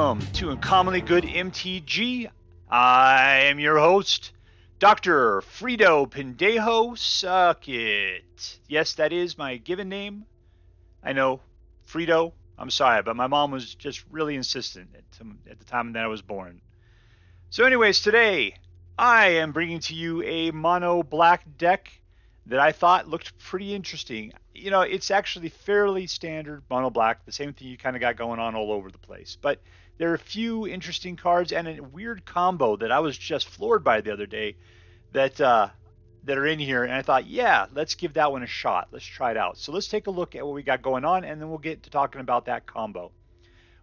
Welcome to Uncommonly Good MTG. I am your host, Dr. Frito Pendejo Suck It. Yes, that is my given name. I know, Frito, I'm sorry, but my mom was just really insistent at the time that I was born. So anyways, today I am bringing to you a mono black deck that I thought looked pretty interesting. You know, it's actually fairly standard mono black, the same thing you kind of got going on all over the place. But there are a few interesting cards and a weird combo that I was just floored by the other day that are in here. And I thought, yeah, let's give that one a shot. Let's try it out. So let's take a look at what we got going on, and then we'll get to talking about that combo.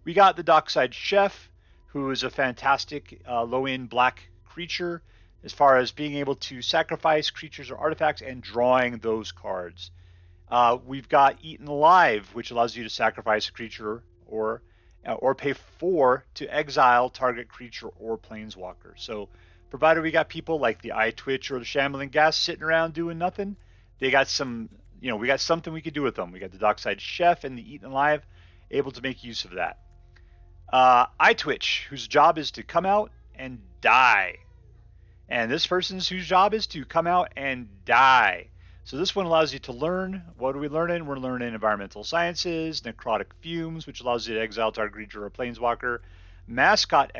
We got the Dockside Chef, who is a fantastic low-end black creature, as far as being able to sacrifice creatures or artifacts and drawing those cards. We've got Eaten Alive, which allows you to sacrifice a creature or pay 4 to exile target creature or planeswalker. So provided we got people like the Eyetwitch or the Shambling Ghast sitting around doing nothing, they got some, we got something we could do with them. We got the Dockside Chef and the Eaten Alive able to make use of that. Eyetwitch, whose job is to come out and die. And this person's whose job is to come out and die. So this one allows you to learn. What are we learning? We're learning environmental sciences, Necrotic Fumes, which allows you to exile target creature or planeswalker, Mascot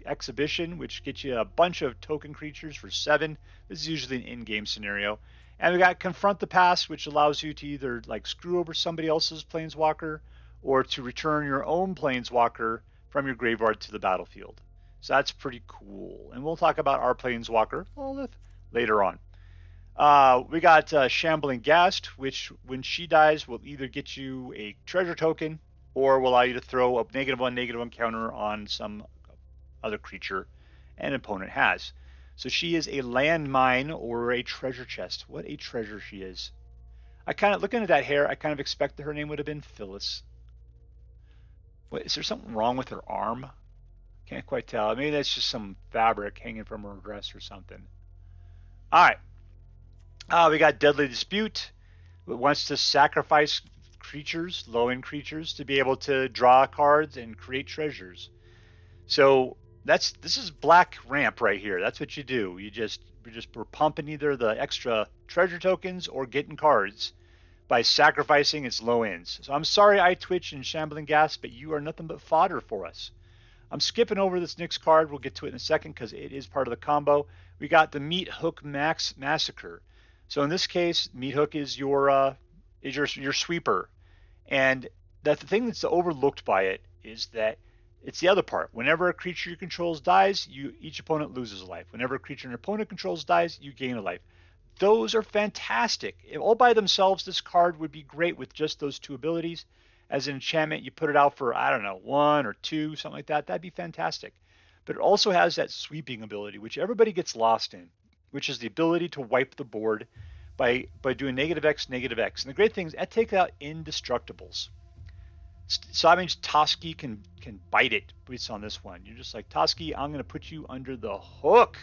Exhibition, which gets you a bunch of token creatures for 7. This is usually an in-game scenario. And we got Confront the Past, which allows you to either like screw over somebody else's planeswalker or to return your own planeswalker from your graveyard to the battlefield. So that's pretty cool. And we'll talk about our planeswalker Lolth later on. We got Shambling Ghast, which when she dies will either get you a treasure token or will allow you to throw a -1/-1 counter on some other creature an opponent has. So she is a landmine or a treasure chest. What a treasure she is. Looking at that hair, I kind of expected her name would have been Phyllis. Wait, is there something wrong with her arm? Can't quite tell. Maybe that's just some fabric hanging from her dress or something. All right. We got Deadly Dispute. It wants to sacrifice creatures, low-end creatures, to be able to draw cards and create treasures. So this is black ramp right here. That's what you do. We're pumping either the extra treasure tokens or getting cards by sacrificing its low ends. So I'm sorry, Eyetwitch and Shambling Ghast, but you are nothing but fodder for us. I'm skipping over this next card. We'll get to it in a second because it is part of the combo. We got the Meathook Massacre. So in this case, Meathook is your sweeper, and the thing that's overlooked by it is that it's the other part. Whenever a creature you control dies, each opponent loses a life. Whenever a creature an opponent controls dies, you gain a life. Those are fantastic. All by themselves, this card would be great with just those 2 abilities. As an enchantment, you put it out for, 1 or 2, something like that. That'd be fantastic. But it also has that sweeping ability, which everybody gets lost in, which is the ability to wipe the board by doing -X, -X. And the great thing is that takes out indestructibles. So that means Toski can bite it based on this one. You're just like, Toski, I'm going to put you under the hook.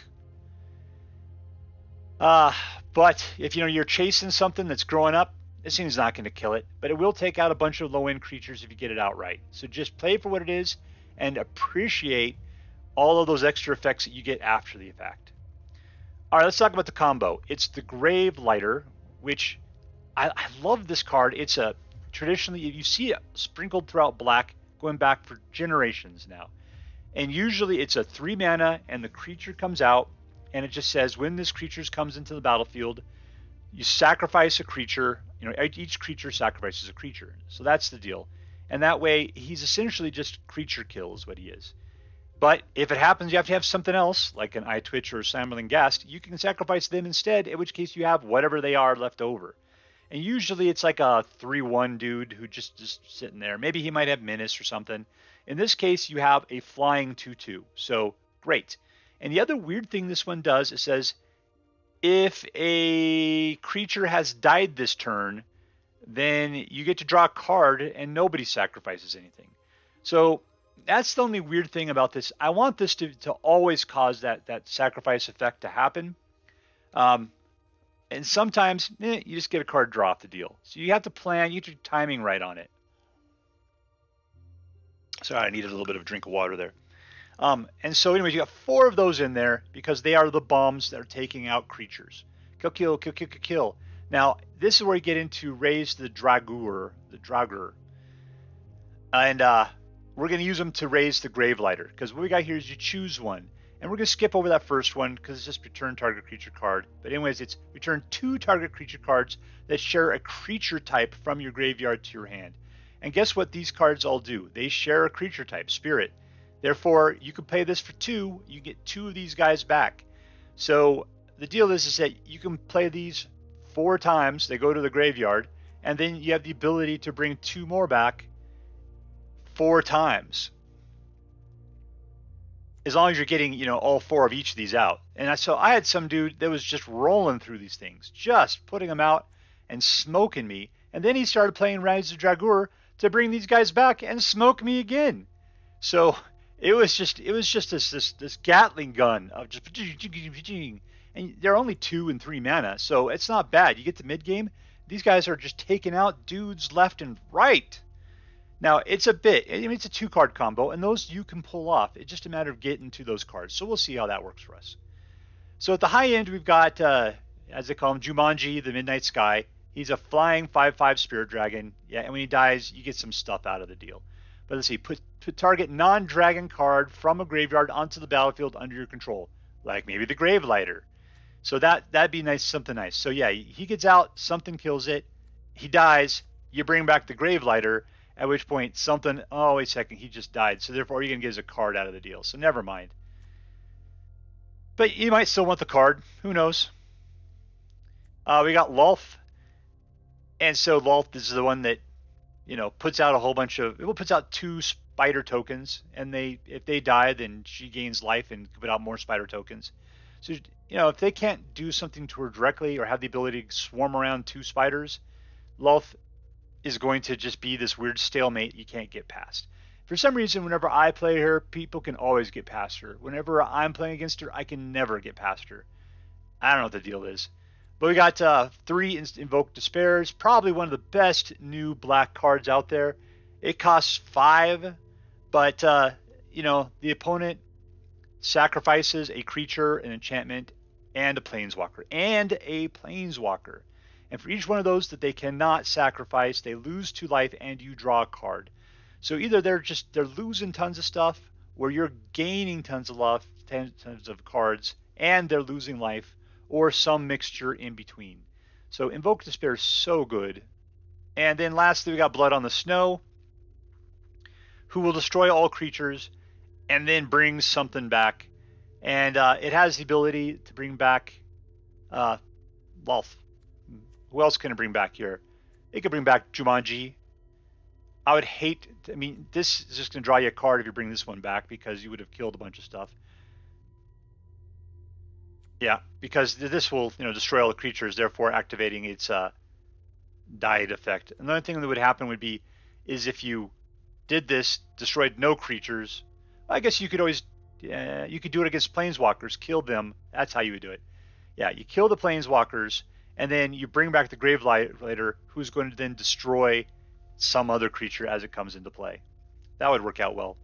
But if you're chasing something that's growing up, this thing's not going to kill it, but it will take out a bunch of low-end creatures if you get it out right. So just play it for what it is and appreciate all of those extra effects that you get after the effect. All right, let's talk about the combo. It's the Gravelighter, which I love this card. It's traditionally, you see it sprinkled throughout black going back for generations now. And usually it's a 3 mana and the creature comes out and it just says when this creature comes into the battlefield, you sacrifice a creature. Each creature sacrifices a creature. So that's the deal. And that way, he's essentially just creature kill is what he is. But if it happens you have to have something else, like an Eyetwitch or a Shambling Ghast, you can sacrifice them instead, in which case you have whatever they are left over. And usually it's like a 3/1 dude who just sitting there. Maybe he might have Menace or something. In this case, you have a flying 2/2. So, great. And the other weird thing this one does, it says, if a creature has died this turn, then you get to draw a card and nobody sacrifices anything. So that's the only weird thing about this. I want this to always cause that sacrifice effect to happen. And sometimes you just get a card draw off the deal. So you have to plan, you get your timing right on it. Sorry, I needed a little bit of a drink of water there. And so anyways, you got 4 of those in there because they are the bombs that are taking out creatures. Kill, kill, kill, kill, kill, kill. Now, this is where you get into Raise the Draugr, And we're going to use them to raise the Gravelighter, because what we got here is you choose one. And we're going to skip over that first one because it's just return target creature card. But anyways, it's return 2 target creature cards that share a creature type from your graveyard to your hand. And guess what these cards all do? They share a creature type, Spirit. Therefore, you can play this for 2. You get 2 of these guys back. So the deal is that you can play these 4 times. They go to the graveyard. And then you have the ability to bring 2 more back 4 times. As long as you're getting, you know, all 4 of each of these out. And so I had some dude that was just rolling through these things, just putting them out and smoking me. And then he started playing Raise the Draugr to bring these guys back and smoke me again. So it was just this Gatling gun of just, and they're only 2 and 3 mana, so it's not bad. You get to mid game, these guys are just taking out dudes left and right. Now, it's a bit, I mean, it's a 2-card combo, and those you can pull off. It's just a matter of getting to those cards. So we'll see how that works for us. So at the high end, we've got, as they call him, Jumanji, the Midnight Sky. He's a flying 5/5 Spirit Dragon. Yeah, and when he dies, you get some stuff out of the deal. But let's see, put target non-dragon card from a graveyard onto the battlefield under your control, like maybe the Gravelighter. So that'd be nice, something nice. So yeah, he gets out, something kills it, he dies, you bring back the Gravelighter, at which point something, oh, wait a second, he just died. So therefore, all you're going to get is a card out of the deal. So never mind. But you might still want the card. Who knows? We got Lolth. And so Lolth is the one that, you know, puts out a whole bunch of, it puts out 2 spider tokens. And if they die, then she gains life and can put out more spider tokens. So, you know, if they can't do something to her directly or have the ability to swarm around 2 spiders, Lolth is going to just be this weird stalemate you can't get past. For some reason, whenever I play her, people can always get past her. Whenever I'm playing against her, I can never get past her. I don't know what the deal is. But we got 3 Invoke Despairs, probably one of the best new black cards out there. It costs 5, but, you know, the opponent sacrifices a creature, an enchantment, and a planeswalker. And for each one of those that they cannot sacrifice, they lose 2 life and you draw a card. So either they're losing tons of stuff, or you're gaining tons of cards, and they're losing life, or some mixture in between. So Invoke Despair is so good. And then lastly, we got Blood on the Snow, who will destroy all creatures and then brings something back. And it has the ability to bring back Lolth. Who else can it bring back here? It could bring back Jumanji. I would hate, I mean, this is just going to draw you a card if you bring this one back because you would have killed a bunch of stuff. Yeah, because this will, you know, destroy all the creatures, therefore activating its diet effect. Another thing that would happen would be, is if you did this, destroyed no creatures, I guess you could always, you could do it against planeswalkers, kill them. That's how you would do it. Yeah, you kill the planeswalkers, and then you bring back the Gravelighter, who's going to then destroy some other creature as it comes into play. That would work out well.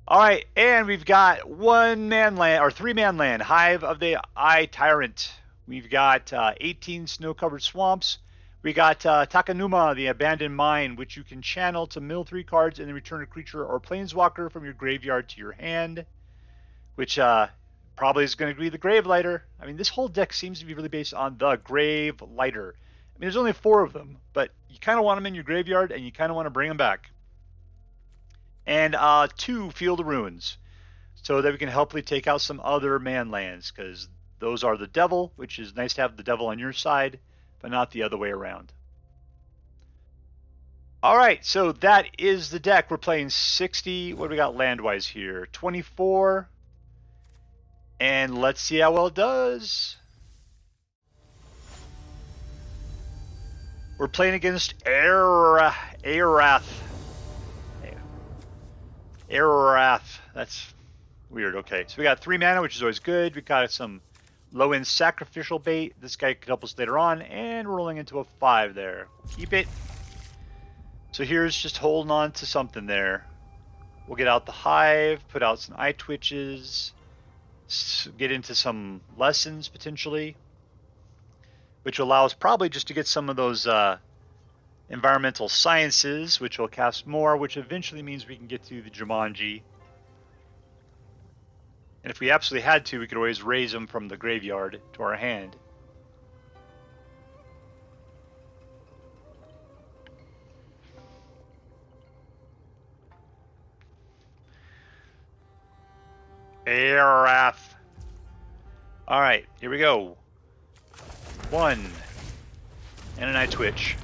All right, and we've got 1-man land, or 3-man land, Hive of the Eye Tyrant. We've got 18 snow-covered swamps. We got Takenuma, the Abandoned Mine, which you can channel to mill 3 cards and then return a creature or planeswalker from your graveyard to your hand, which probably is going to be the Gravelighter. I mean, this whole deck seems to be really based on the Gravelighter. I mean, there's only 4 of them, but you kind of want them in your graveyard, and you kind of want to bring them back. And 2 Field of Ruins, so that we can helpfully take out some other man lands, because those are the Devil, which is nice to have the Devil on your side, but not the other way around. All right, so that is the deck. We're playing 60. What do we got land-wise here? 24. And let's see how well it does. We're playing against aerath. That's weird. Okay, so we got 3 mana, which is always good. We got some low-end sacrificial bait. This guy could help us later on. And we're rolling into a 5 there. Keep it. So here's just holding on to something there. We'll get out the Hive, put out some Eyetwitches, get into some lessons potentially, which will allow us probably just to get some of those environmental sciences, which will cast more, which eventually means we can get to the Jumanji. And if we absolutely had to, we could always raise them from the graveyard to our hand. Aerath. Alright, here we go. 1. And an Eyetwitch.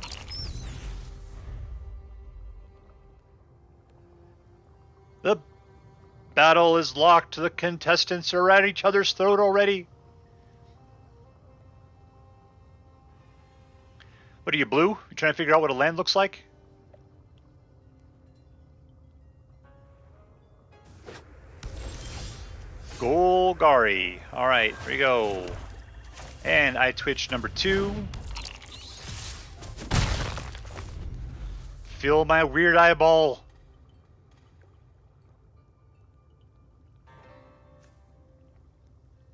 The battle is locked. The contestants are at each other's throat already. What are you, blue? You trying to figure out what a land looks like? Golgari. Alright, here we go. And Eyetwitch number 2. Feel my weird eyeball.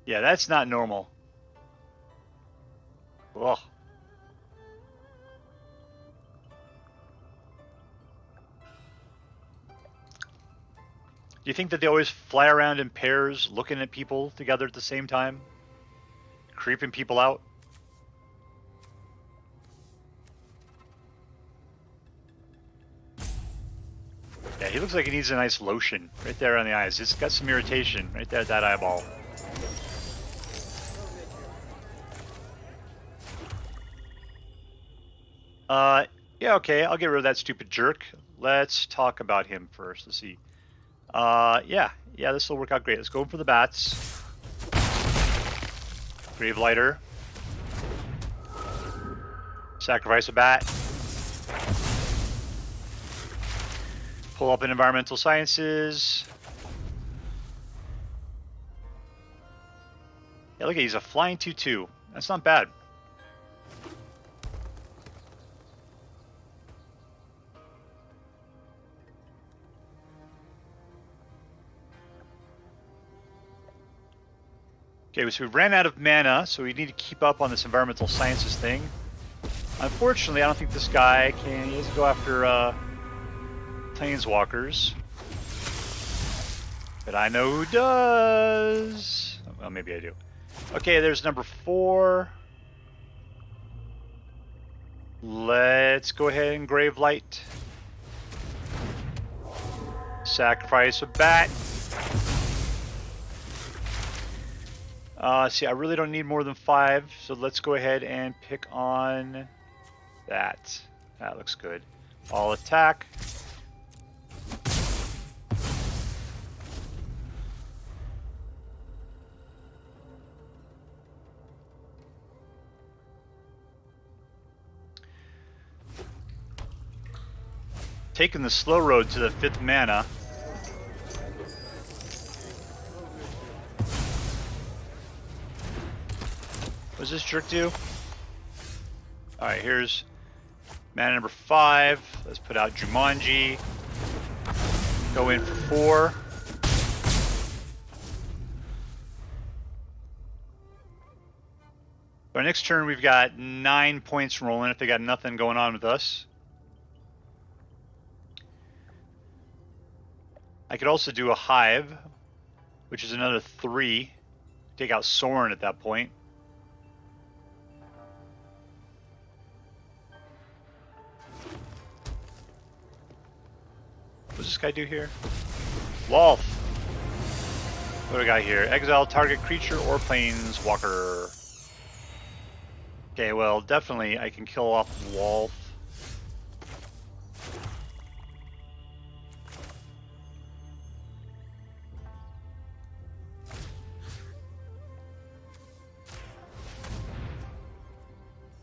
Yeah, that's not normal. Ugh. Do you think that they always fly around in pairs looking at people together at the same time? Creeping people out? Yeah, he looks like he needs a nice lotion right there on the eyes. He's got some irritation right there at that eyeball. Yeah, okay, I'll get rid of that stupid jerk. Let's talk about him first. Let's see. Yeah, this will work out great. Let's go for the bats. Gravelighter. Sacrifice a bat. Pull up in environmental sciences. Yeah, look at, he's a flying 2/2. That's not bad. Okay, so we ran out of mana, so we need to keep up on this environmental sciences thing. Unfortunately, I don't think this guy can. He doesn't go after planeswalkers. But I know who does. Well, maybe I do. Okay, there's number 4. Let's go ahead and Gravelight. Sacrifice a bat. See, I really don't need more than 5, so let's go ahead and pick on that. That looks good. I'll attack. Taking the slow road to the 5th mana. What does this jerk do? Alright, here's mana number 5. Let's put out Jumanji. Go in for 4. Our next turn we've got 9 points rolling if they got nothing going on with us. I could also do a Hive, which is another 3. Take out Sorin at that point. What does this guy do here? Lolth. What do I got here? Exile target creature or planeswalker. Okay, well, definitely I can kill off Lolth.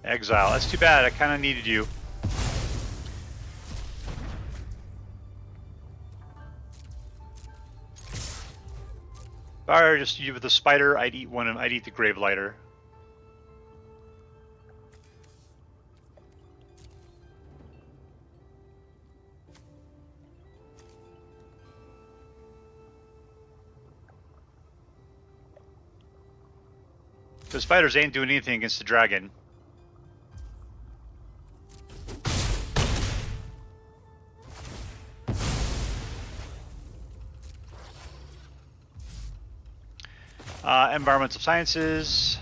Exile. That's too bad. I kind of needed you. If I were just you with the spider, I'd eat one. I'd eat the Gravelighter. The spiders ain't doing anything against the dragon. Environmental sciences.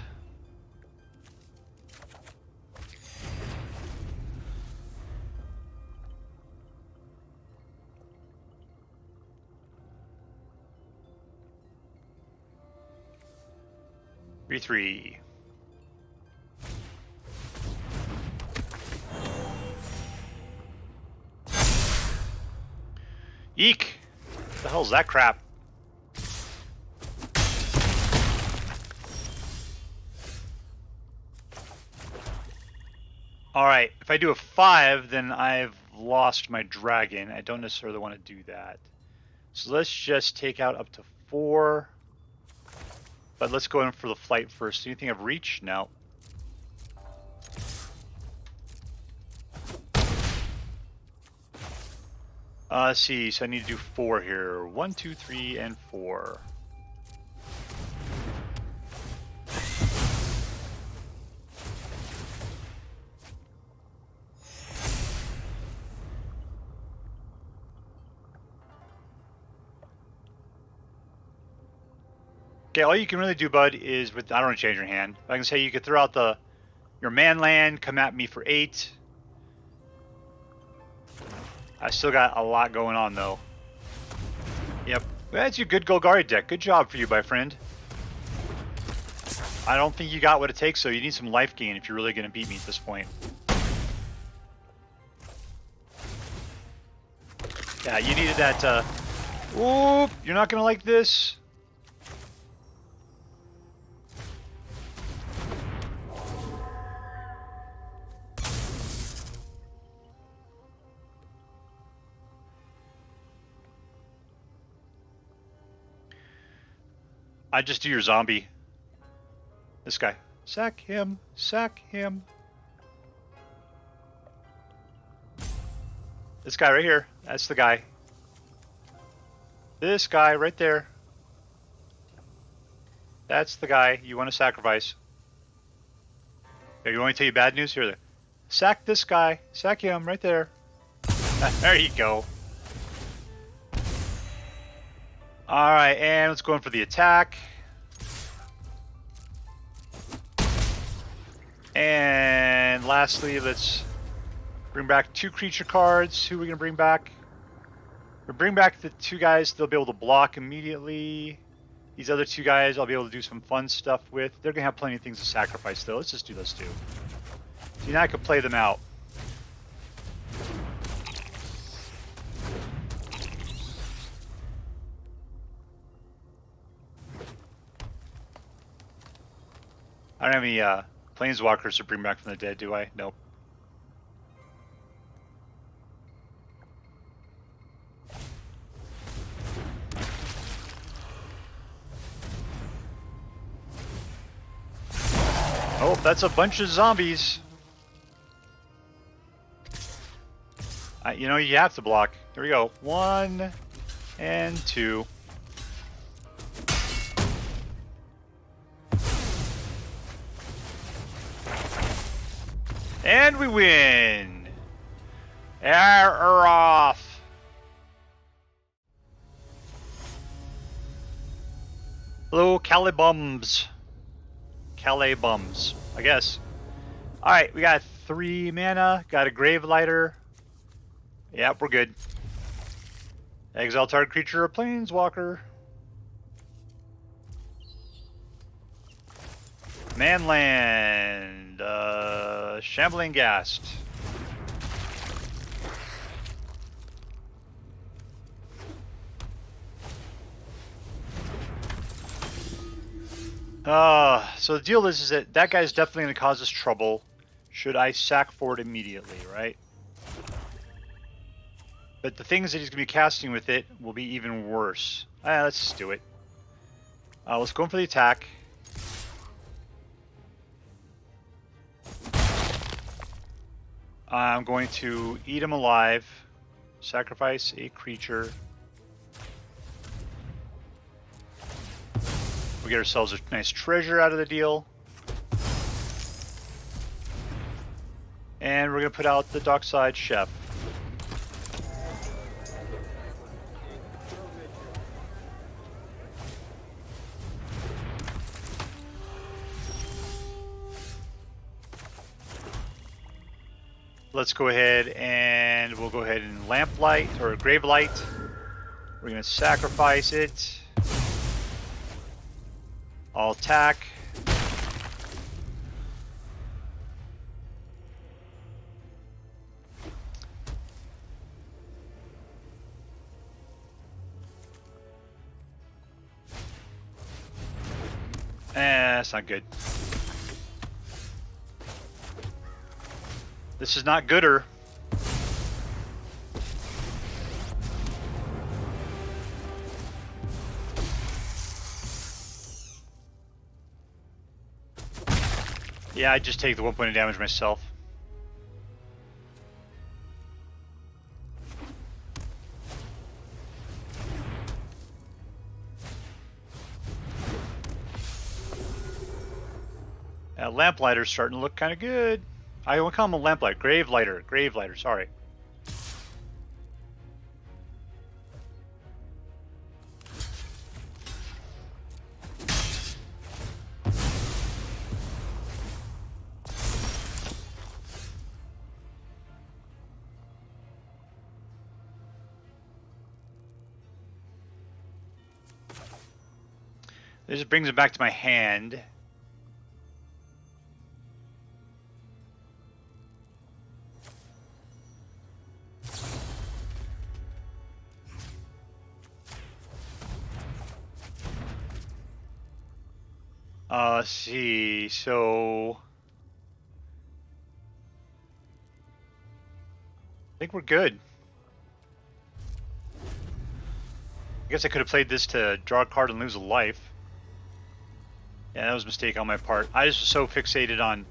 Three. Eek! What the hell's that crap? Alright, if I do a 5, then I've lost my dragon. I don't necessarily want to do that. So let's just take out up to 4. But let's go in for the flight first. Anything of reach? No. Let's see, so I need to do 4 here. 1, 2, 3, and 4. Okay, all you can really do, bud, is with, I don't want to change your hand. I can say you could throw out your man land, come at me for 8. I still got a lot going on, though. Yep, that's your good Golgari deck. Good job for you, my friend. I don't think you got what it takes, so you need some life gain if you're really going to beat me at this point. Yeah, you needed that, Oop, you're not going to like this. I just do your zombie. This guy. Sack him. Sack him. This guy right here. That's the guy. This guy right there. That's the guy you want to sacrifice. Here, you want me to tell you bad news? Here. Sack this guy. Sack him right there. There you go. Alright, and let's go in for the attack. And lastly, let's bring back 2 creature cards. Who are we going to bring back? We'll bring back the 2 guys they'll be able to block immediately. These other 2 guys I'll be able to do some fun stuff with. They're going to have plenty of things to sacrifice, though. Let's just do those 2. See, now I can play them out. I don't have any planeswalkers to bring back from the dead, do I? Nope. Oh, that's a bunch of zombies. You know, you have to block. There we go. 1 and 2. And we win! Aerath! Hello, Callebums. Callebums, I guess. Alright, we got 3 mana, got a Gravelighter. Yep, we're good. Exile target creature, a planeswalker. Manland. Shambling Ghast. So the deal is that guy's definitely going to cause us trouble. Should I sack for it immediately, right? But the things that he's going to be casting with it will be even worse. Let's just do it. Let's go in for the attack. I'm going to eat him alive. Sacrifice a creature. We get ourselves a nice treasure out of the deal. And we're going to put out the Dockside Chef. Let's go ahead and we'll go ahead and Lamplight or Gravelight. We're going to sacrifice it. I'll attack. That's not good. This is not gooder. Yeah, I just take the 1 point of damage myself. Lamplighter's starting to look kind of good. I want to call him a Lamplighter. Gravelighter, sorry. This brings it back to my hand. Let's see, so I think we're good. I guess I could have played this to draw a card and lose a life. Yeah, that was a mistake on my part. I just was so fixated on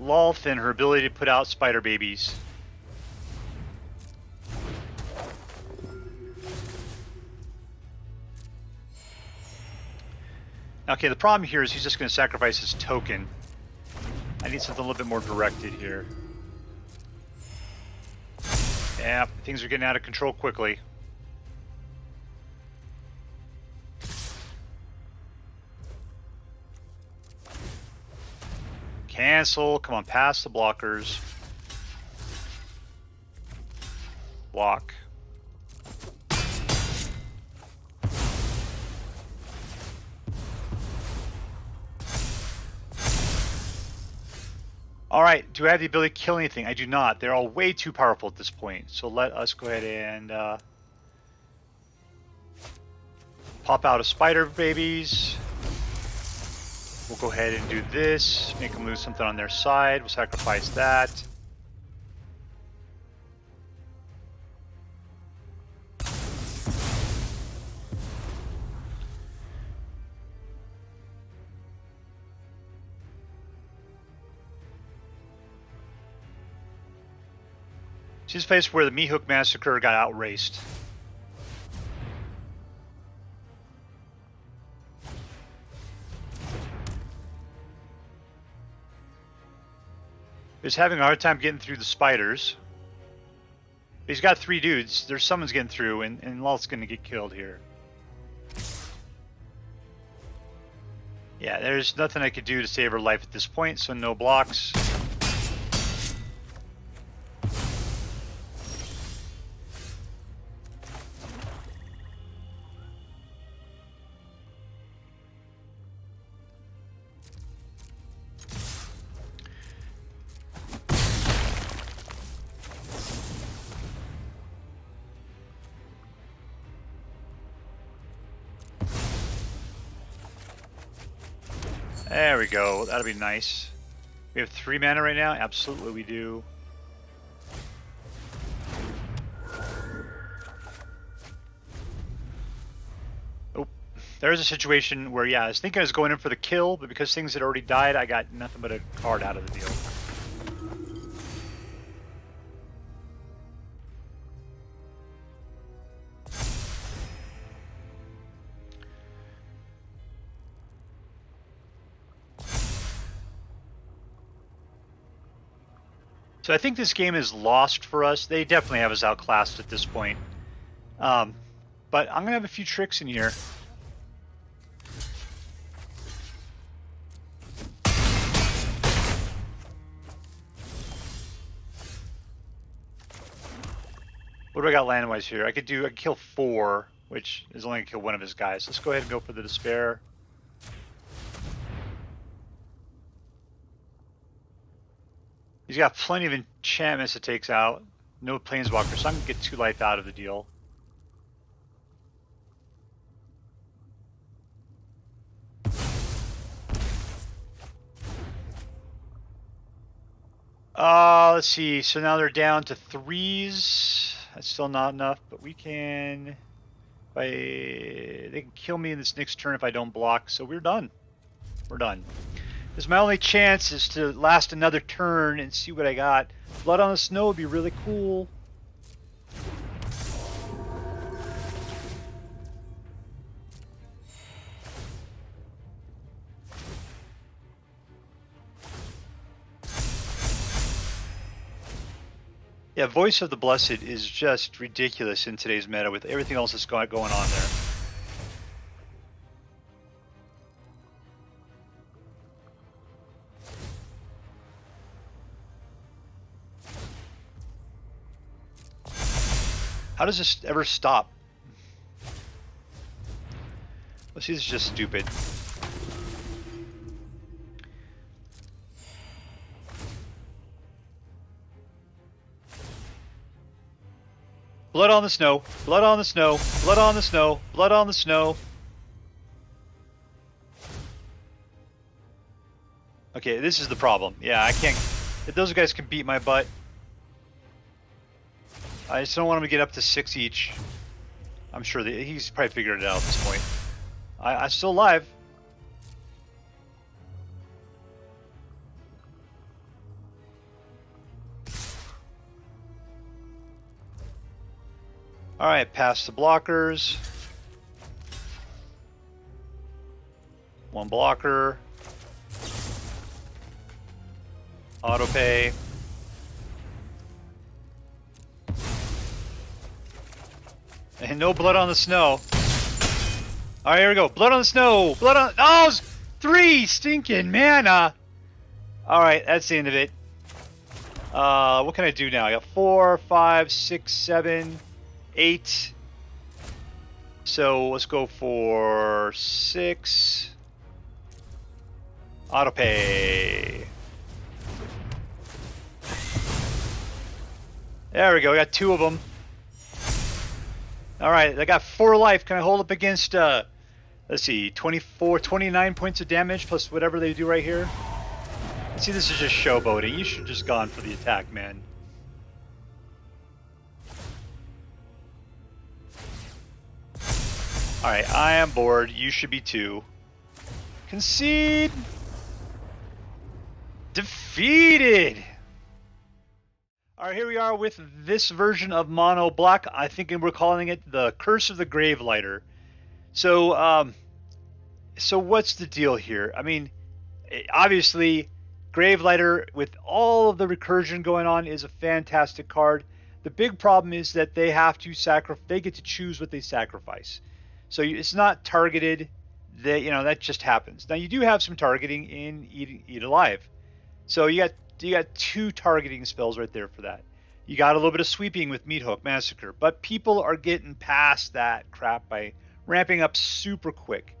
Lolth and her ability to put out spider babies. Okay, the problem here is he's just going to sacrifice his token. I need something a little bit more directed here. Yeah, things are getting out of control quickly. Cancel. Come on, past the blockers. Block. Alright, do I have the ability to kill anything? I do not. They're all way too powerful at this point. So let us go ahead and pop out a spider babies. We'll go ahead and do this. Make them lose something on their side. We'll sacrifice that. She's faced where the Meathook Massacre got outraced. He's having a hard time getting through the spiders. He's got 3 dudes. There's someone's getting through, and Lolth's going to get killed here. Yeah, there's nothing I could do to save her life at this point, so no blocks. There we go. That'll be nice. We have 3 mana right now? Absolutely we do. Oh, there's a situation where, yeah, I was thinking I was going in for the kill, but because things had already died, I got nothing but a card out of the deal. So I think this game is lost for us. They definitely have us outclassed at this point. But I'm going to have a few tricks in here. What do I got land-wise here? I could kill 4, which is only going to kill one of his guys. Let's go ahead and go for the Despair. He's got plenty of enchantments it takes out. No Planeswalker, so I'm going to get 2 life out of the deal. Let's see. So now they're down to 3s. That's still not enough, but we can... They can kill me in this next turn if I don't block, so we're done. We're done. This is my only chance is to last another turn and see what I got. Blood on the Snow would be really cool. Yeah, Voice of the Blessed is just ridiculous in today's meta with everything else that's going on there. How does this ever stop? Let's see, this is just stupid. Blood on the Snow, blood on the snow, blood on the snow, blood on the snow. Okay, this is the problem. Yeah, I can't... If those guys can beat my butt. I just don't want him to get up to 6 each. I'm sure that he's probably figured it out at this point. I'm still alive. Alright, past the blockers. 1 blocker. Autopay. And no blood on the snow. Alright, here we go. Blood on the snow. Blood on... Oh, 3 stinking mana. Alright, that's the end of it. What can I do now? I got 4, 5, 6, 7, 8. So let's go for 6. Autopay. There we go. We got 2 of them. Alright, I got 4 life. Can I hold up against, let's see, 29 points of damage plus whatever they do right here? See, this is just showboating. You should have just gone for the attack, man. Alright, I am bored. You should be too. Concede! Defeated! Alright, here we are with this version of Mono Black. I think we're calling it the Curse of the Gravelighter. So, so what's the deal here? I mean, obviously, Gravelighter, with all of the recursion going on, is a fantastic card. The big problem is that they have to sacrifice. They get to choose what they sacrifice. So it's not targeted. That just happens. Now you do have some targeting in Eat Alive. So you got 2 targeting spells right there for that. You got a little bit of sweeping with Meathook Massacre, but people are getting past that crap by ramping up super quick.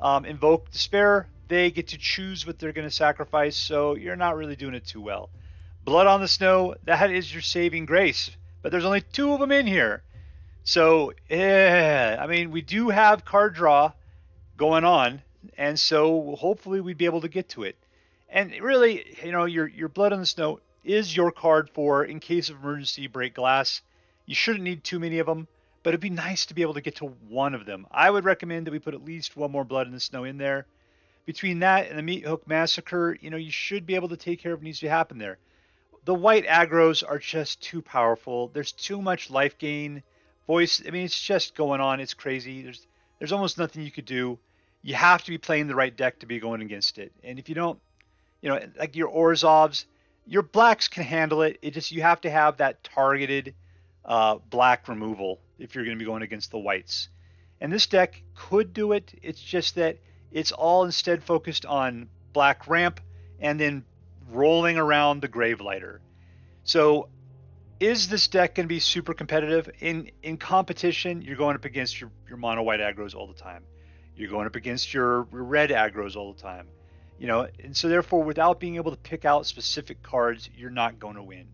Invoke Despair, they get to choose what they're going to sacrifice, so you're not really doing it too well. Blood on the Snow, that is your saving grace, but there's only 2 of them in here. So, I mean, we do have card draw going on, and so hopefully we'd be able to get to it. And really, your Blood on the Snow is your card for, in case of emergency, break glass. You shouldn't need too many of them, but it'd be nice to be able to get to 1 of them. I would recommend that we put at least 1 more Blood in the Snow in there. Between that and the Meathook Massacre, you should be able to take care of what needs to happen there. The white aggros are just too powerful. There's too much life gain. Voice, I mean, it's just going on. It's crazy. There's almost nothing you could do. You have to be playing the right deck to be going against it. And if you don't, like your Orzhovs, Your blacks can handle it. It just, you have to have that targeted black removal if you're going to be going against the whites. And this deck could do it. It's just that it's all instead focused on black ramp and then rolling around the Gravelighter. So is this deck going to be super competitive? In competition, you're going up against your mono white aggros all the time. You're going up against your red aggros all the time. You know, and so therefore, without being able to pick out specific cards, you're not going to win.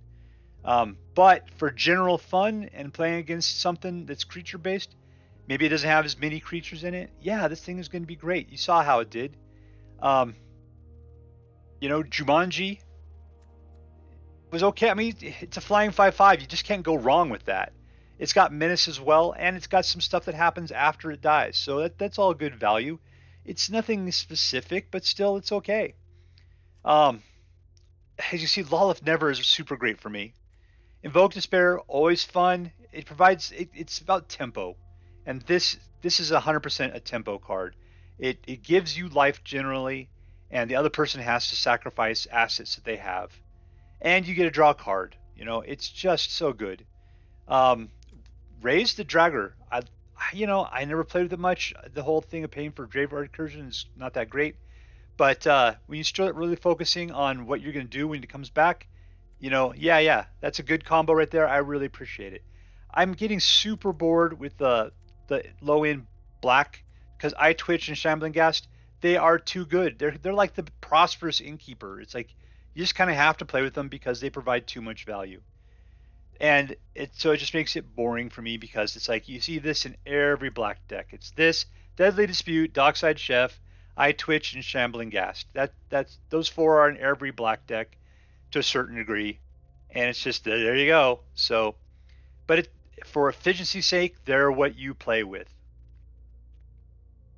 But for general fun and playing against something that's creature based, maybe it doesn't have as many creatures in it. Yeah, this thing is going to be great. You saw how it did. You know, Jumanji was okay. I mean, it's a flying 5/5. You just can't go wrong with that. It's got menace as well, and it's got some stuff that happens after it dies. So that's all good value. It's nothing specific, but still, it's okay. As you see, Lolth never is super great for me. Invoke Despair, always fun. It provides, it's about tempo. And this is 100% a tempo card. It gives you life generally, and the other person has to sacrifice assets that they have. And you get a draw card. You know, it's just so good. Raise the Draugr. I never played with it much. The whole thing of paying for Graveyard Recursion is not that great. But when you start really focusing on what you're going to do when it comes back, you know, yeah, that's a good combo right there. I really appreciate it. I'm getting super bored with the low-end black because Eyetwitch and Shambling Ghast, they are too good. They're like the prosperous innkeeper. It's like you just kind of have to play with them because they provide too much value. And so it just makes it boring for me because it's like you see this in every black deck. It's this, Deadly Dispute, Dockside Chef, Eyetwitch, and Shambling Ghast. That's those four are in every black deck to a certain degree, and it's just there you go. So, but for efficiency's sake, they're what you play with.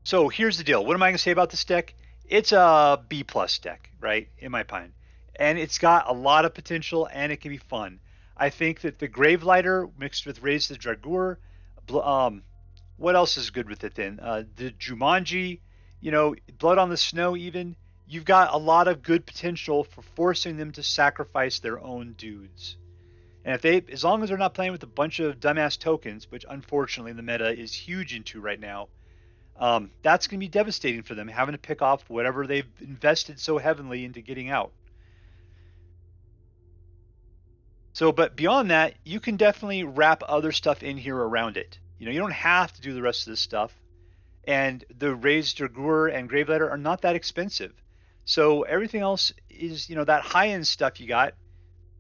So here's the deal. What am I going to say about this deck? It's a B+ deck, right? In my opinion, and it's got a lot of potential, and it can be fun. I think that the Gravelighter mixed with Raise the Draugr, what else is good with it then? The Jumanji, you know, Blood on the Snow even, you've got a lot of good potential for forcing them to sacrifice their own dudes. And as long as they're not playing with a bunch of dumbass tokens, which unfortunately the meta is huge into right now, that's going to be devastating for them, having to pick off whatever they've invested so heavily into getting out. So, but beyond that, you can definitely wrap other stuff in here around it. You know, you don't have to do the rest of this stuff. And the Raise the Draugr and Gravelighter are not that expensive. So everything else is, you know, that high-end stuff you got,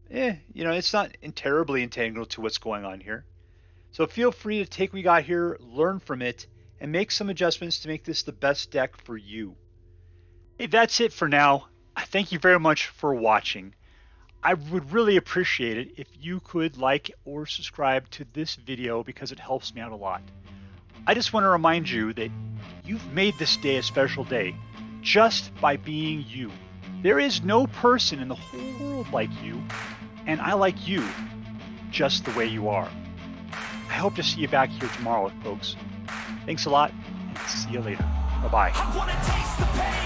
you know, it's not terribly integral to what's going on here. So feel free to take what you got here, learn from it, and make some adjustments to make this the best deck for you. Hey, that's it for now. Thank you very much for watching. I would really appreciate it if you could like or subscribe to this video because it helps me out a lot. I just want to remind you that you've made this day a special day just by being you. There is no person in the whole world like you, and I like you just the way you are. I hope to see you back here tomorrow, folks. Thanks a lot, and see you later. Bye-bye.